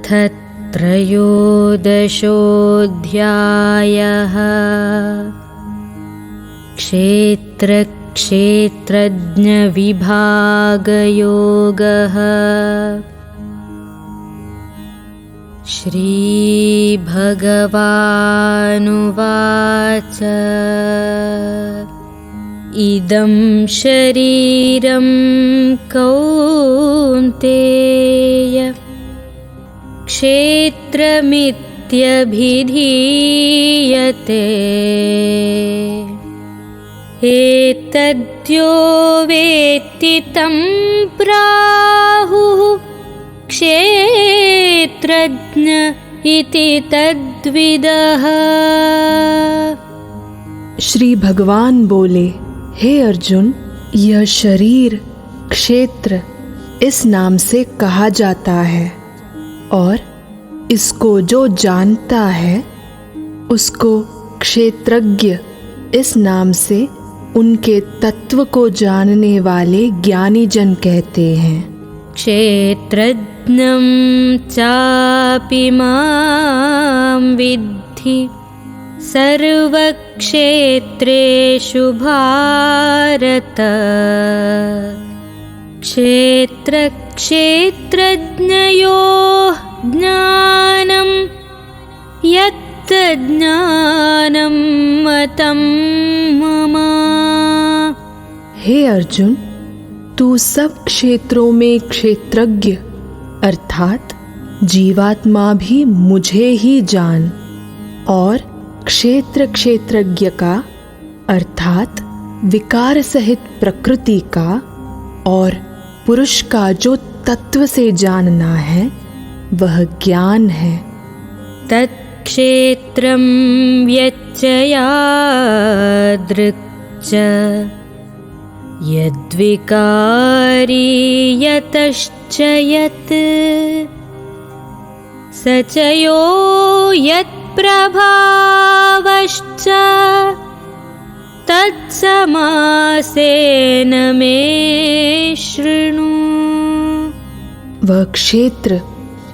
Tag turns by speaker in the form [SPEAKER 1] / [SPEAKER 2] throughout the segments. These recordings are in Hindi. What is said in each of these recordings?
[SPEAKER 1] अथ त्रयोदशोऽध्यायः। क्षेत्रक्षेत्रज्ञविभागयोगः। श्रीभगवानुवाच इदं शरीरं कौन्तेय क्षेत्रमित्यभिधीयते। एतद्यो वेत्ति तं प्राहुः क्षेत्रज्ञ इति तद्विदः।
[SPEAKER 2] श्री भगवान बोले, हे अर्जुन, यह शरीर क्षेत्र इस नाम से कहा जाता है और इसको जो जानता है उसको क्षेत्रज्ञ इस नाम से उनके तत्व को जानने वाले ज्ञानी जन कहते हैं।
[SPEAKER 1] क्षेत्रज्ञं चापि मां विद्धि सर्वक्षेत्रेषु भारत। क्षेत्रक्षेत्रज्ञयोः ज्ञानं यत्तज्ज्ञानं मतं मम।
[SPEAKER 2] हे अर्जुन, तू सब क्षेत्रों में क्षेत्रज्ञ अर्थात जीवात्मा भी मुझे ही जान, और क्षेत्र क्षेत्रज्ञ का अर्थात विकार सहित प्रकृति का और पुरुष का जो तत्व से जानना है वह ज्ञान है।
[SPEAKER 1] तत्क्षेत्रं व्यत्ययादृक् यद्विकारी यतश्च यत् स च यो यत्प्रभावश्च तत्समासेन मे शृणु।
[SPEAKER 2] वह क्षेत्र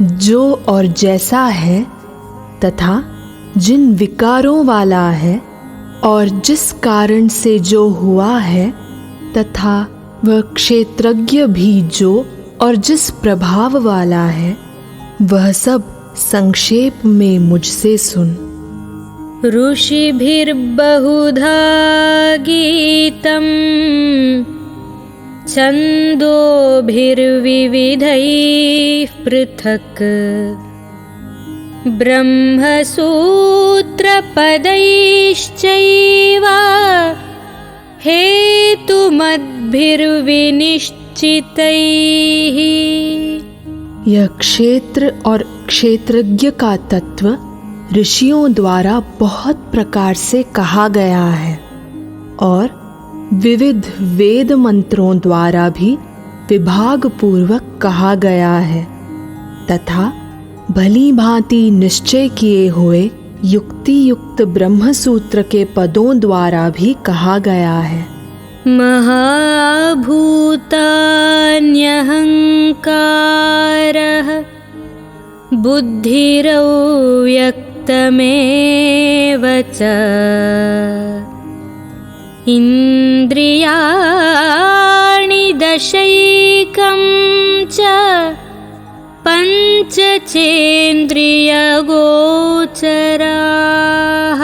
[SPEAKER 2] जो और जैसा है तथा जिन विकारों वाला है और जिस कारण से जो हुआ है, तथा वह क्षेत्रज्ञ भी जो और जिस प्रभाव वाला है, वह सब संक्षेप में मुझसे सुन।
[SPEAKER 1] ऋषिभिर्बहुधा गीतं छन्दोभिर्विविधैः पृथक् ब्रह्मसूत्रपदैश्चैव हेतुमद्भिर्विनिश्चितैः।
[SPEAKER 2] यह क्षेत्र और क्षेत्रज्ञ का तत्व ऋषियों द्वारा बहुत प्रकार से कहा गया है और विविध वेद मंत्रों द्वारा भी विभाग पूर्वक कहा गया है, तथा भली भांति निश्चय किए हुए युक्ति युक्त ब्रह्मसूत्र के पदों द्वारा भी कहा गया है।
[SPEAKER 1] महाभूतान्यहंकारः बुद्धिरव्यक्तमेव च इन्द्रियाणि दशैकं च पञ्चचेन्द्रियगोचराः।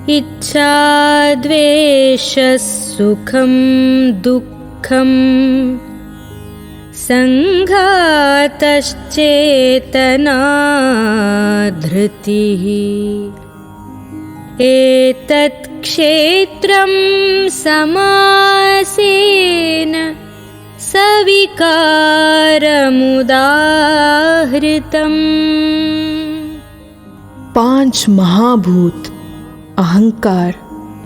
[SPEAKER 1] इच्छा द्वेषः सुखं दुःखं संघातश्चेतना धृतिः। एतत् क्षेत्रं समासेन सविकारमुदाहृतम्।
[SPEAKER 2] 5 महाभूत अहंकार,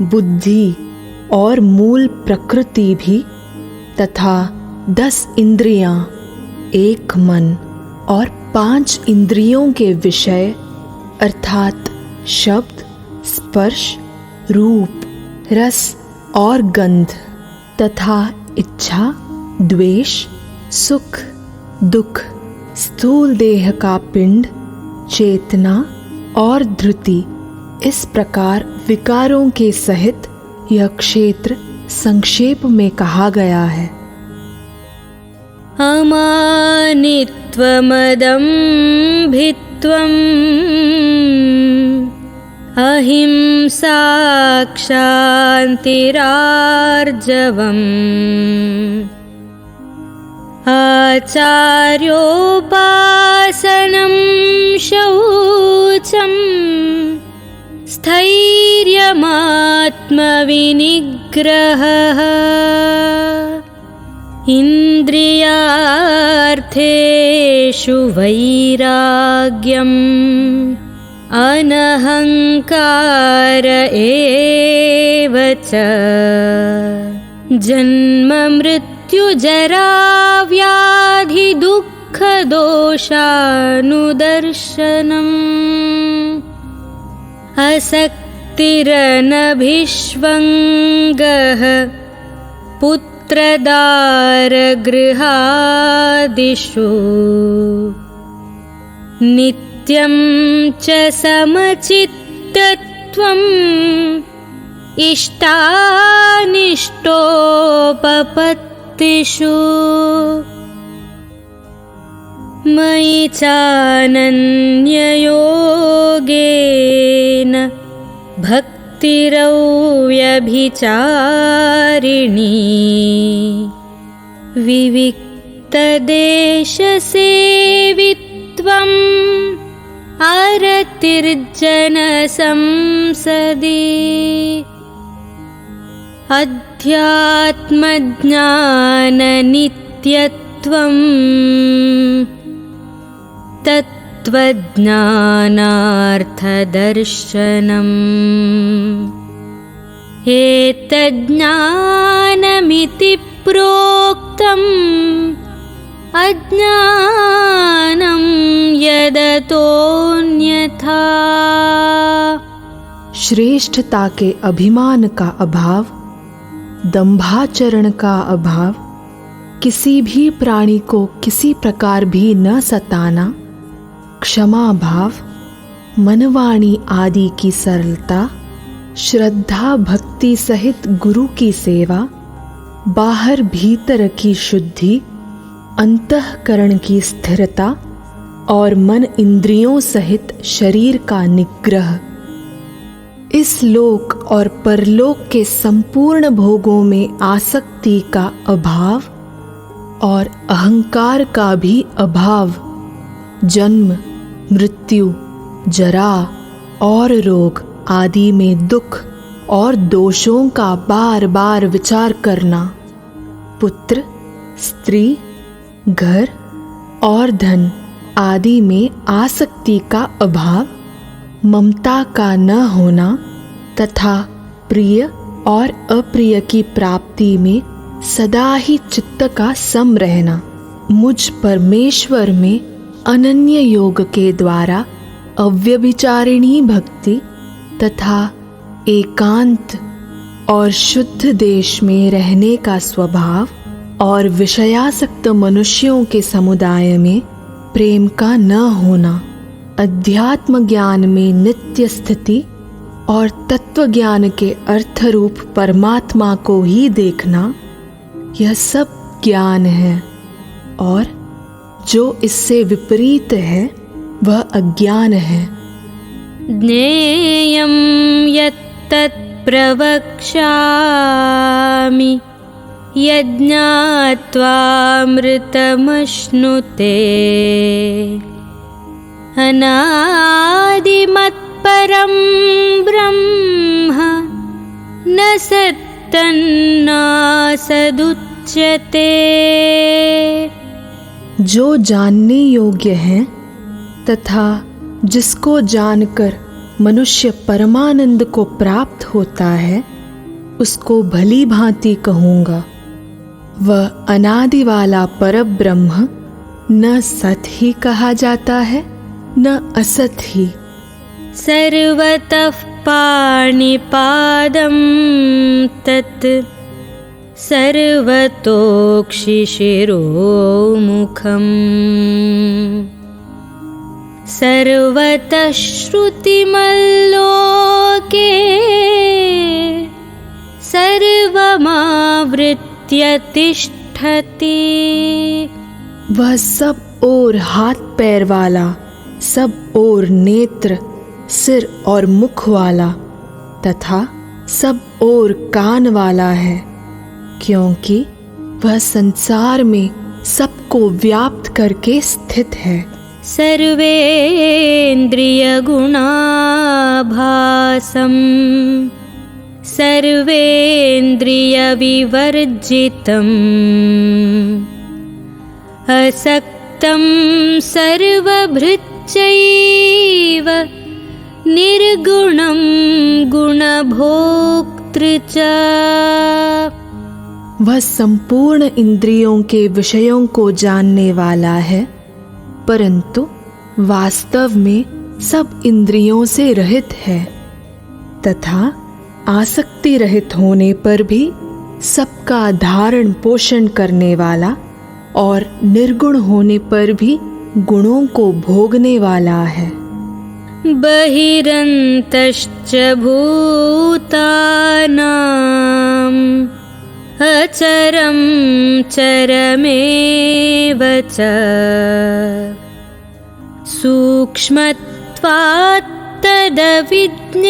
[SPEAKER 2] बुद्धि और मूल प्रकृति भी, तथा 10 इंद्रियां, 1 मन और 5 इंद्रियों के विषय अर्थात शब्द, स्पर्श, रूप, रस और गंध, तथा इच्छा, द्वेष, सुख, दुख, स्थूल देह का पिंड, चेतना और धृति, इस प्रकार विकारों के सहित यह क्षेत्र संक्षेप में कहा गया है।
[SPEAKER 1] अमानित्वमदम्भित्वम् अहिंसा क्षान्तिरार्जवम् आचार्योपासनं शौचं स्थैर्यमात्मविनिग्रहः इन्द्रियार्थेषु वैराग्यम् अनहङ्कार एव च जन्म मृत्युजरा व्याधि दुःखदोषानुदर्शनम् असक्तिरनभिष्वङ्गः पुत्रदारगृहादिषु नित्यं च समचित्तत्वम् इष्टानिष्टोपपत्तिषु मयि चानन्ययोगेन भक्तिरव्यभिचारिणी विविक्तदेशसेवित्वम् अरतिर्जनसंसदि अध्यात्मज्ञाननित्यत्वम् तत्त्वज्ञानार्थदर्शनम् एतज्ज्ञानमिति प्रोक्तम् अज्ञानं यदतोऽन्यथा।
[SPEAKER 2] श्रेष्ठता के अभिमान का अभाव, दंभाचरण का अभाव, किसी भी प्राणी को किसी प्रकार भी न सताना, क्षमा भाव, मनवाणी आदि की सरलता, श्रद्धा भक्ति सहित गुरु की सेवा, बाहर भीतर की शुद्धि, अंतःकरण की स्थिरता और मन इंद्रियों सहित शरीर का निग्रह, इस लोक और परलोक के संपूर्ण भोगों में आसक्ति का अभाव और अहंकार का भी अभाव, जन्म मृत्यु जरा और रोग आदि में दुख और दोषों का बार बार विचार करना, पुत्र स्त्री घर और धन आदि में आसक्ति का अभाव, ममता का न होना तथा प्रिय और अप्रिय की प्राप्ति में सदा ही चित्त का सम रहना, मुझ परमेश्वर में अनन्य योग के द्वारा अव्यभिचारिणी भक्ति तथा एकांत और शुद्ध देश में रहने का स्वभाव और विषयासक्त मनुष्यों के समुदाय में प्रेम का न होना, अध्यात्म ज्ञान में नित्य स्थिति और तत्व ज्ञान के अर्थरूप परमात्मा को ही देखना, यह सब ज्ञान है और जो इससे विपरीत है वह अज्ञान है।
[SPEAKER 1] ज्ञेयं यत्तत् प्रवक्ष्यामि यज्ञात्वामृतमश्नुते अनादिमत्परं ब्रह्म न सत्तन्नासदुच्यते।
[SPEAKER 2] जो जानने योग्य है तथा जिसको जानकर मनुष्य परमानंद को प्राप्त होता है, उसको भली भांति कहूँगा। वह अनादि वाला परब्रह्म न सत ही कहा जाता है न असत ही।
[SPEAKER 1] सर्वतः पाणिपादं तत् सर्वतोक्षिशिरोमुखम् सर्वतः श्रुतिमल्लोके सर्वमावृत्य तिष्ठति।
[SPEAKER 2] वह सब ओर हाथ पैर वाला, सब ओर नेत्र, सिर और मुख वाला तथा सब ओर कान वाला है, क्योंकि वह संसार में सबको व्याप्त करके स्थित है।
[SPEAKER 1] सर्वेन्द्रियगुणाभासं सर्वेन्द्रियविवर्जितम् असक्तं सर्वभृच्चैव निर्गुणं गुणभोक्तृ च।
[SPEAKER 2] वह संपूर्ण इंद्रियों के विषयों को जानने वाला है, परंतु वास्तव में सब इंद्रियों से रहित है तथा आसक्ति रहित होने पर भी सबका धारण पोषण करने वाला और निर्गुण होने पर भी गुणों को भोगने वाला है।
[SPEAKER 1] बहिरन्तश्च भूतानाम् अचरं चरमेव च सूक्ष्मत्वात् तदविज्ञेयं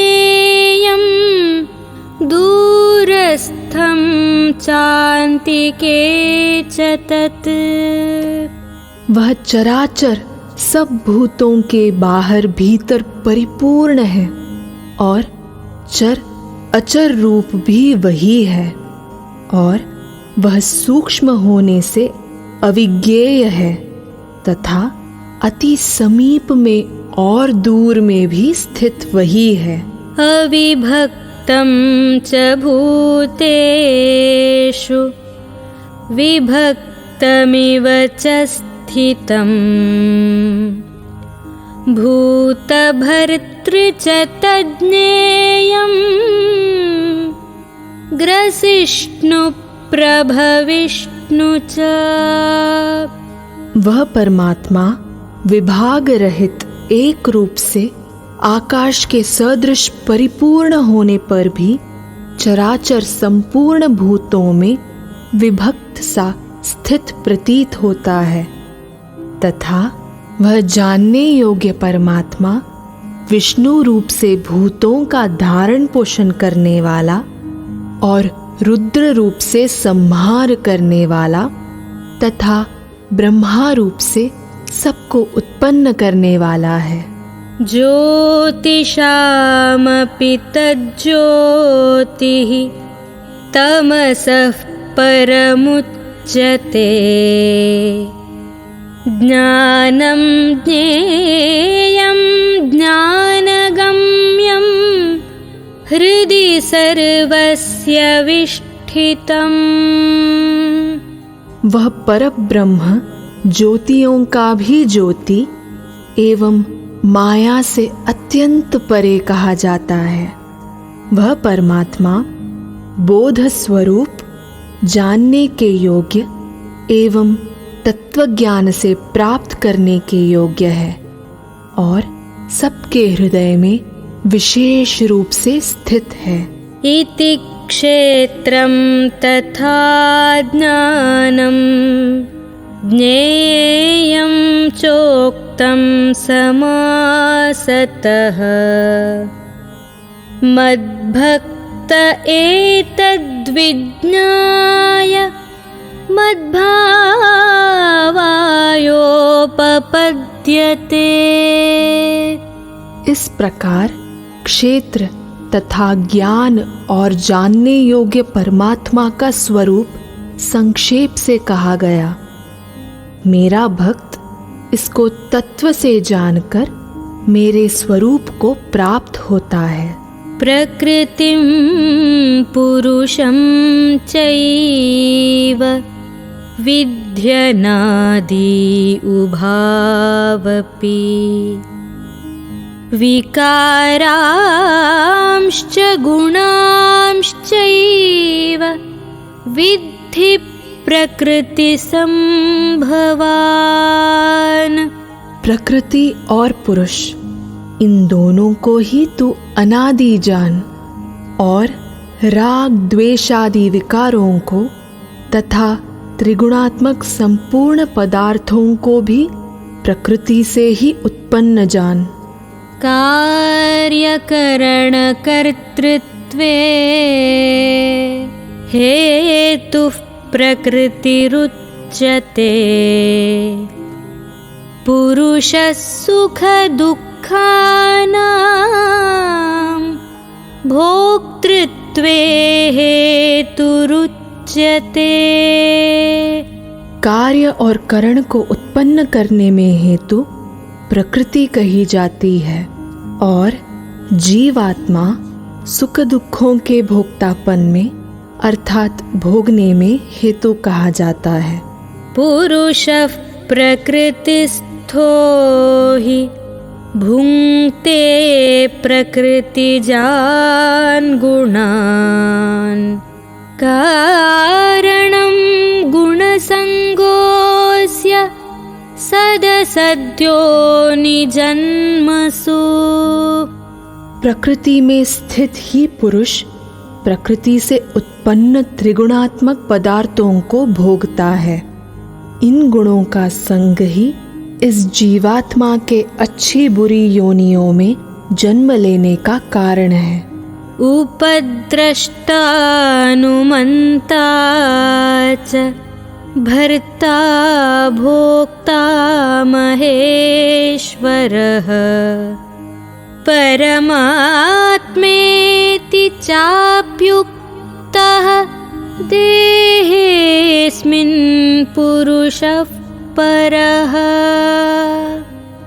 [SPEAKER 1] दूरस्थं चान्तिके च तत्।
[SPEAKER 2] वह चराचर सब भूतों के बाहर भीतर परिपूर्ण है और चर अचर रूप भी वही है और वह सूक्ष्म होने से अविज्ञेय है तथा अति समीप में और दूर में भी स्थित वही है।
[SPEAKER 1] अविभक्तं च भूतेषु विभक्तमिव च स्थितं भूतभर्तृ च तज्ज्ञेयं ग्रसिष्णु प्रभविष्णु च।
[SPEAKER 2] वह परमात्मा विभाग रहित एक रूप से आकाश के सदृश परिपूर्ण होने पर भी चराचर संपूर्ण भूतों में विभक्त सा स्थित प्रतीत होता है तथा वह जानने योग्य परमात्मा विष्णु रूप से भूतों का धारण पोषण करने वाला और रुद्र रूप से संहार करने वाला तथा ब्रह्मा रूप से सबको उत्पन्न करने वाला है।
[SPEAKER 1] ज्योतिषामपि तज्ज्योतिः तमसः परमुच्यते ज्ञानं ज्ञेयं ज्ञानगम्यं हृदि सर्वस्य विष्ठितम्।
[SPEAKER 2] वह परब्रह्म ज्योतियों का भी ज्योति एवं माया से अत्यंत परे कहा जाता है। वह परमात्मा बोध स्वरूप, जानने के योग्य एवं तत्वज्ञान से प्राप्त करने के योग्य है और सबके हृदय में विशेष रूप से स्थित है।
[SPEAKER 1] इति क्षेत्रं तथा ज्ञानं ज्ञेयं चोक्तं समासतः मद्भक्त एतद्विज्ञाय मद्भावायोपपद्यते।
[SPEAKER 2] इस प्रकार क्षेत्र तथा ज्ञान और जानने योग्य परमात्मा का स्वरूप संक्षेप से कहा गया। मेरा भक्त इसको तत्व से जानकर मेरे स्वरूप को प्राप्त होता है।
[SPEAKER 1] प्रकृतिं पुरुषं चैव विद्यनादि उभावपि विकारांश्च गुणांश्चैव विद्धि प्रकृति संभवान।
[SPEAKER 2] प्रकृति और पुरुष इन दोनों को ही तू अनादि जान और राग द्वेषादि विकारों को तथा त्रिगुणात्मक संपूर्ण पदार्थों को भी प्रकृति से ही उत्पन्न जान।
[SPEAKER 1] कार्यकरण कर्तृत्वे हेतुः प्रकृतिरुच्यते। पुरुषः सुख दुःखानां भोक्तृत्वे हेतुरुच्यते।
[SPEAKER 2] कार्य और करण को उत्पन्न करने में हेतु प्रकृति कही जाती है और जीवात्मा सुख दुखों के भोक्तापन में अर्थात भोगने में हेतु कहा जाता है।
[SPEAKER 1] पुरुषः प्रकृतिस्थो हि भुङ्क्ते प्रकृतिजान् गुणान्। कारणं गुणसङ्गोऽस्य सदसद्यो निजन्मसु।
[SPEAKER 2] प्रकृति में स्थित ही पुरुष प्रकृति से उत्पन्न त्रिगुणात्मक पदार्थों को भोगता है। इन गुणों का संग ही इस जीवात्मा के अच्छी बुरी योनियों में जन्म लेने का कारण है।
[SPEAKER 1] उपद्रष्टानुमन्ता च भर्ता भोक्ता महेश्वरः। परमात्मेति चाप्युक्तः देहेऽस्मिन् पुरुषः परः।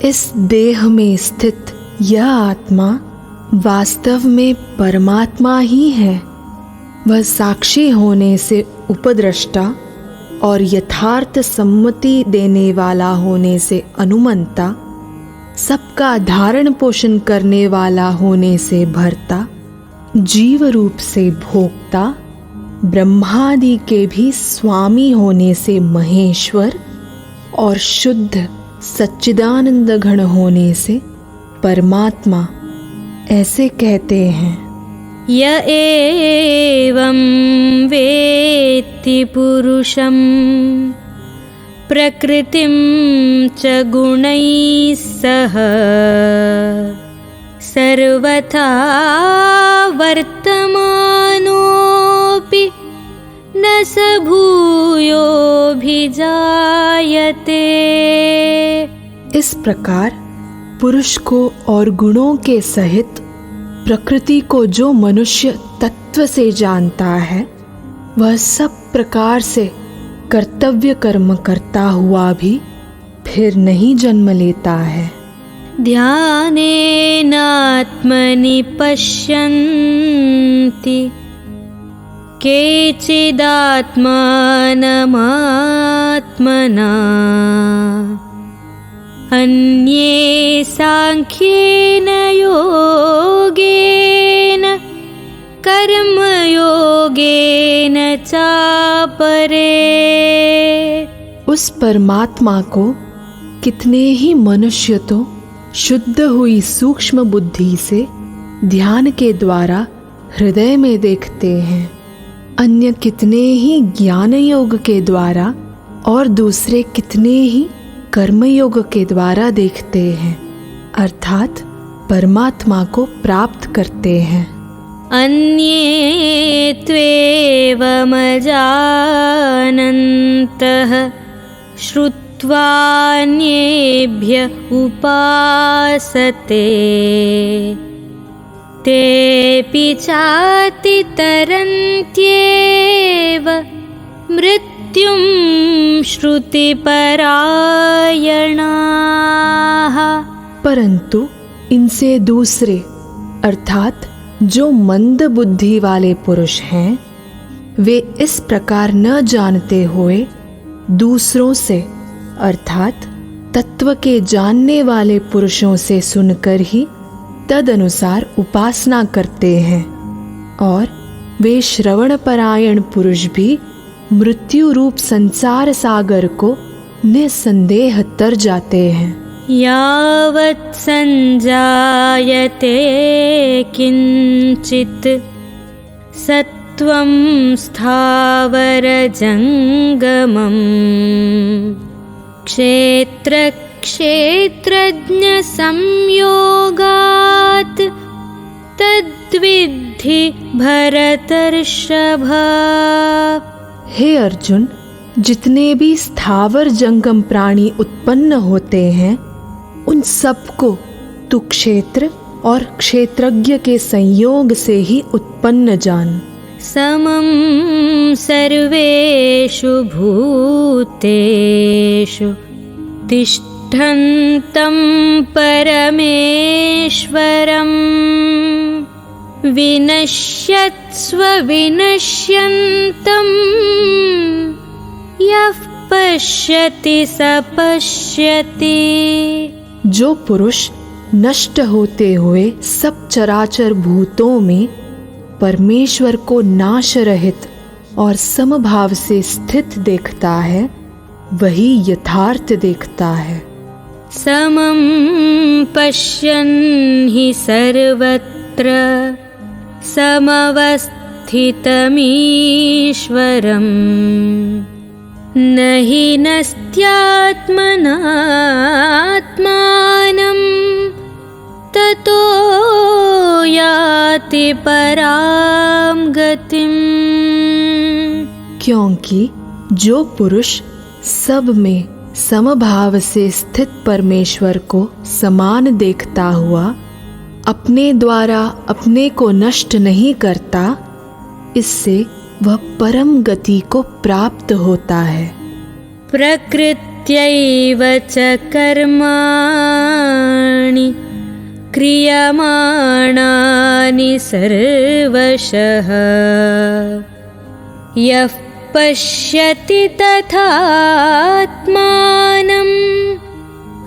[SPEAKER 2] इस देह में स्थित यह आत्मा वास्तव में परमात्मा ही है। वह साक्षी होने से उपद्रष्टा और यथार्थ सम्मति देने वाला होने से अनुमंता, सबका धारण पोषण करने वाला होने से भर्ता, जीव रूप से भोक्ता, ब्रह्मादि के भी स्वामी होने से महेश्वर और शुद्ध सच्चिदानंद घन होने से परमात्मा ऐसे कहते हैं।
[SPEAKER 1] य एवं वेत्ति पुरुषं प्रकृतिं च गुणैः सह सर्वथा वर्तमानोऽपि न स भूयोऽभिजायते।
[SPEAKER 2] इस प्रकार पुरुष को और गुणों के सहित प्रकृति को जो मनुष्य तत्व से जानता है, वह सब प्रकार से कर्तव्य कर्म करता हुआ भी फिर नहीं जन्म लेता है।
[SPEAKER 1] ध्यानेनात्मनि पश्यन्ति केचिदात्मानमात्मना अन्ये सांख्येन योगेन कर्मयोगेन चापरे।
[SPEAKER 2] उस परमात्मा को कितने ही मनुष्य तो शुद्ध हुई सूक्ष्म बुद्धि से ध्यान के द्वारा हृदय में देखते हैं, अन्य कितने ही ज्ञान योग के द्वारा और दूसरे कितने ही कर्मयोग के द्वारा देखते हैं, अर्थात परमात्मा को प्राप्त करते हैं।
[SPEAKER 1] अन्ये त्वेवमजानन्तः श्रुत्वान्येभ्य उपासते तेऽपि चातितरन्त्येव मृत्युं श्रुतिपरायणाः।
[SPEAKER 2] परंतु इनसे दूसरे अर्थात जो मंद बुद्धि वाले पुरुष हैं, वे इस प्रकार न जानते हुए दूसरों से अर्थात तत्व के जानने वाले पुरुषों से सुनकर ही तदनुसार उपासना करते हैं और वे श्रवणपरायण पुरुष भी मृत्यु रूप संसार सागर को निसंदेह तर जाते हैं।
[SPEAKER 1] यावत् संजायते किंचित सत्वं स्थावर जंगमम् क्षेत्र क्षेत्रज्ञ संयोगात् तद्विद्धि भरतर्षभ।
[SPEAKER 2] हे अर्जुन, जितने भी स्थावर जंगम प्राणी उत्पन्न होते हैं उन सबको तू क्षेत्र और क्षेत्रज्ञ के संयोग से ही उत्पन्न जान।
[SPEAKER 1] समं सर्वेषु भूतेषु तिष्ठन्तं परमेश्वरं विनश्यत्स्व विनश्यन्तं यः पश्यति स पश्यति।
[SPEAKER 2] जो पुरुष नष्ट होते हुए सब चराचर भूतों में परमेश्वर को नाश रहित और समभाव से स्थित देखता है वही यथार्थ देखता है।
[SPEAKER 1] समं पश्यन् हि सर्वत्र समवस्थितमीश्वरम् न हि नस्त्यात्मनात्मानं ततो याति परां गतिम्।
[SPEAKER 2] क्योंकि जो पुरुष सब में समभाव से स्थित परमेश्वर को समान देखता हुआ अपने द्वारा अपने को नष्ट नहीं करता, इससे वह परम गति को प्राप्त होता है।
[SPEAKER 1] प्रकृत्यैव च कर्माणि क्रियमाणानि सर्वशः यः पश्यति तथात्मानम्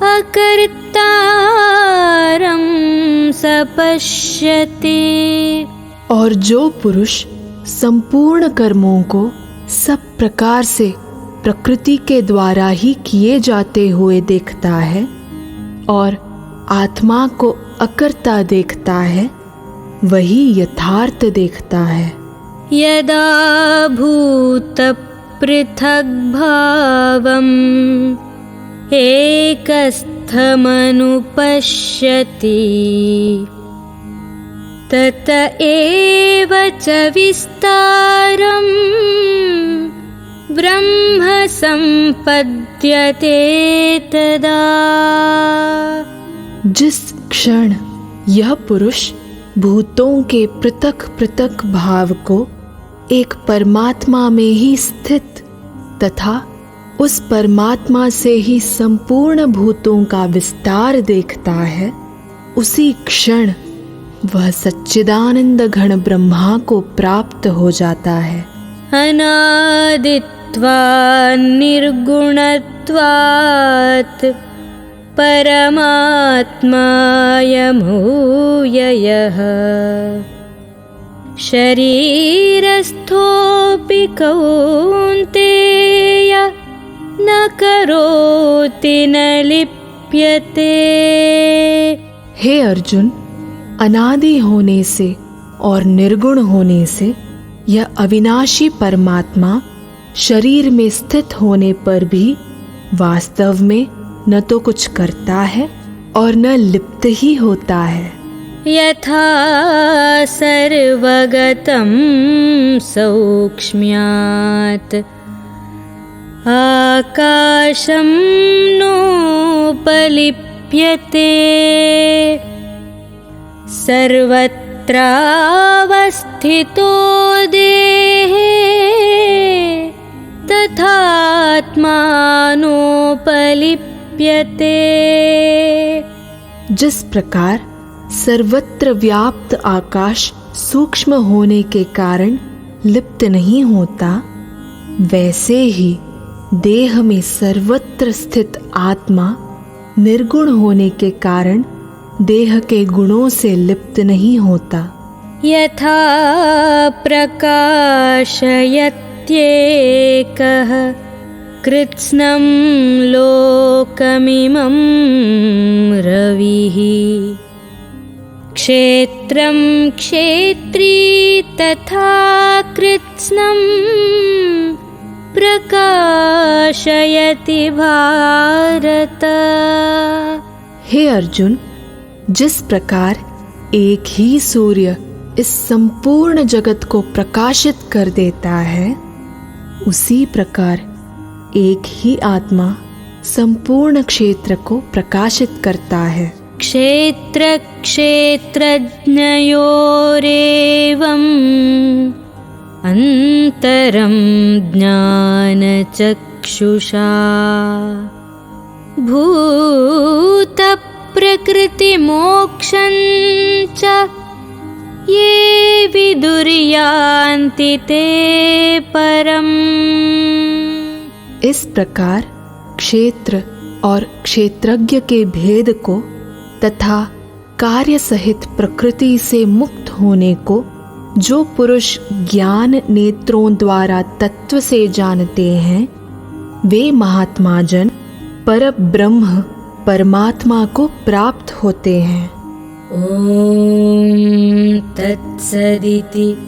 [SPEAKER 1] अकर्तारं स पश्यति।
[SPEAKER 2] और जो पुरुष संपूर्ण कर्मों को सब प्रकार से प्रकृति के द्वारा ही किए जाते हुए देखता है और आत्मा को अकर्ता देखता है, वही यथार्थ देखता है।
[SPEAKER 1] यदा भूतपृथग्भावम् एकस्थमनुपश्यति तत एव च विस्तारम् ब्रह्म सम्पद्यते तदा।
[SPEAKER 2] जिस क्षण यह पुरुष भूतों के पृथक पृथक भाव को एक परमात्मा में ही स्थित तथा उस परमात्मा से ही संपूर्ण भूतों का विस्तार देखता है, उसी क्षण वह सच्चिदानंद घन ब्रह्मा को प्राप्त हो जाता है।
[SPEAKER 1] अनादित्वात् निर्गुणत्वात् परमात्मायमूययः शरीरस्थोऽपि कौन्तेय न करोति न लिप्यते।
[SPEAKER 2] हे अर्जुन, अनादि होने से और निर्गुण होने से यह अविनाशी परमात्मा शरीर में स्थित होने पर भी वास्तव में न तो कुछ करता है और न लिप्त ही होता है।
[SPEAKER 1] यथा सर्वगतं सौक्ष्म्यात् आकाशं नोपलिप्यते सर्वत्रावस्थितो देहे तथात्मानोपलिप्यते।
[SPEAKER 2] जिस प्रकार सर्वत्र व्याप्त आकाश सूक्ष्म होने के कारण लिप्त नहीं होता, वैसे ही देह में सर्वत्र स्थित आत्मा निर्गुण होने के कारण देह के गुणों से लिप्त नहीं होता।
[SPEAKER 1] यथा प्रकाशयत्येकः कृत्स्नं लोकमिमं रविः क्षेत्रं क्षेत्री तथा कृत्स्नं प्रकाशयति भारत।
[SPEAKER 2] हे अर्जुन, जिस प्रकार एक ही सूर्य इस संपूर्ण जगत को प्रकाशित कर देता है, उसी प्रकार एक ही आत्मा संपूर्ण क्षेत्र को प्रकाशित करता है।
[SPEAKER 1] क्षेत्र क्षेत्रज्ञयोरेवम् अंतरं ज्ञानचक्षुषा भूत प्रकृति मोक्षं च ये विदुर्यान्ति ते परम्।
[SPEAKER 2] इस प्रकार क्षेत्र और क्षेत्रज्ञ के भेद को तथा कार्य सहित प्रकृति से मुक्त होने को जो पुरुष ज्ञान नेत्रों द्वारा तत्व से जानते हैं, वे महात्मा जन परब्रह्म परमात्मा को प्राप्त होते हैं।
[SPEAKER 1] ओम तत्सदिति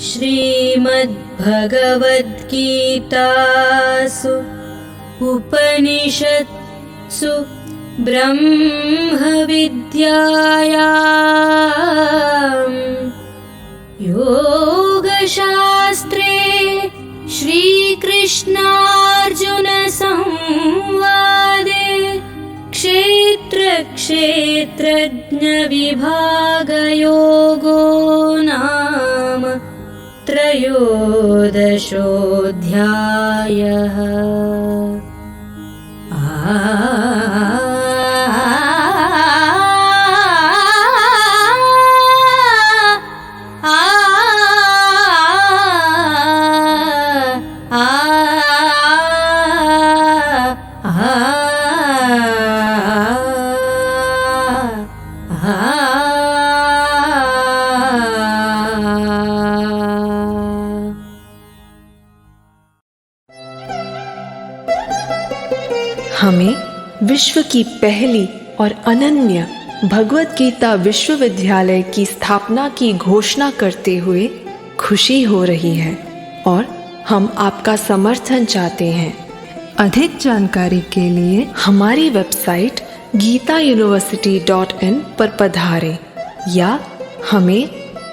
[SPEAKER 1] श्रीमद्भगवद्गीतासु उपनिषत्सु ब्रह्मविद्यायां योगशास्त्रे श्रीकृष्णार्जुनसंवादे क्षेत्रक्षेत्रज्ञविभागयोगो नाम त्रयोदशोऽध्यायः।
[SPEAKER 2] हमें विश्व की पहली और अनन्य भगवत गीता विश्वविद्यालय की स्थापना की घोषणा करते हुए खुशी हो रही है और हम आपका समर्थन चाहते हैं। अधिक जानकारी के लिए हमारी वेबसाइट gitauniversity.in पर पधारें या हमें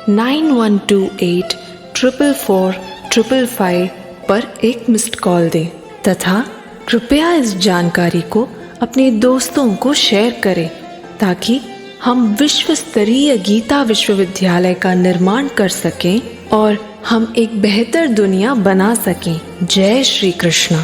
[SPEAKER 2] 9128444555 पर एक मिस्ड कॉल दें तथा कृपया इस जानकारी को अपने दोस्तों को शेयर करें ताकि हम विश्व स्तरीय गीता विश्वविद्यालय का निर्माण कर सकें और हम एक बेहतर दुनिया बना सकें। जय श्री कृष्ण।